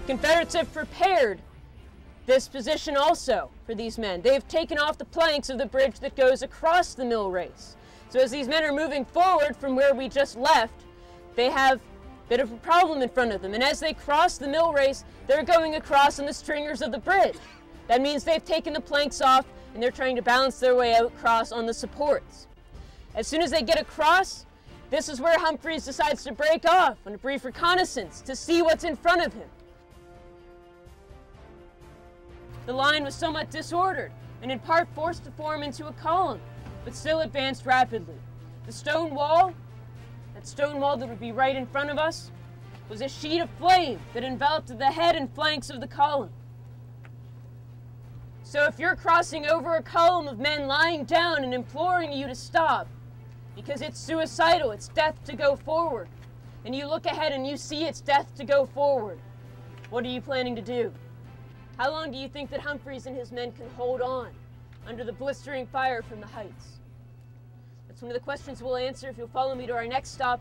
Confederates have prepared this position also for these men. They've taken off the planks of the bridge that goes across the mill race. So as these men are moving forward from where we just left, they have a bit of a problem in front of them. And as they cross the mill race, they're going across on the stringers of the bridge. That means they've taken the planks off and they're trying to balance their way out across on the supports. As soon as they get across, this is where Humphreys decides to break off on a brief reconnaissance to see what's in front of him. The line was somewhat disordered and in part forced to form into a column, but still advanced rapidly. The stone wall, that stone wall that would be right in front of us, was a sheet of flame that enveloped the head and flanks of the column. So if you're crossing over a column of men lying down and imploring you to stop, because it's suicidal, it's death to go forward, and you look ahead and you see it's death to go forward, what are you planning to do? How long do you think that Humphreys and his men can hold on under the blistering fire from the heights? That's one of the questions we'll answer if you'll follow me to our next stop.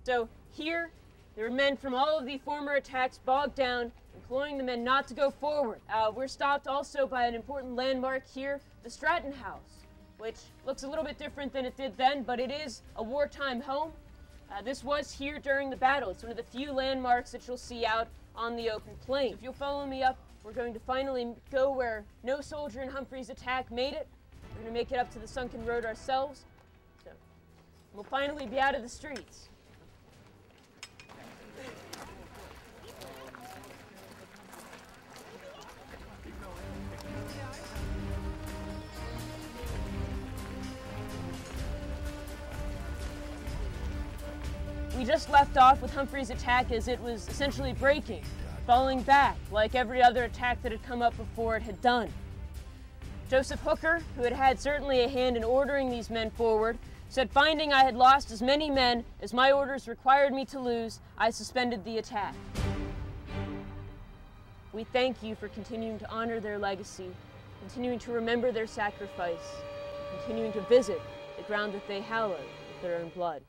So here, there are men from all of the former attacks bogged down, imploring the men not to go forward. We're stopped also by an important landmark here, the Stratton House, which looks a little bit different than it did then, but it is a wartime home. This was here during the battle. It's one of the few landmarks that you'll see out on the open plain. If you'll follow me up, we're going to finally go where no soldier in Humphreys' attack made it. We're going to make it up to the Sunken Road ourselves. So we'll finally be out of the streets. We just left off with Humphreys' attack as it was essentially breaking, falling back like every other attack that had come up before it had done. Joseph Hooker, who had had certainly a hand in ordering these men forward, said, "Finding I had lost as many men as my orders required me to lose, I suspended the attack." We thank you for continuing to honor their legacy, continuing to remember their sacrifice, continuing to visit the ground that they hallowed with their own blood.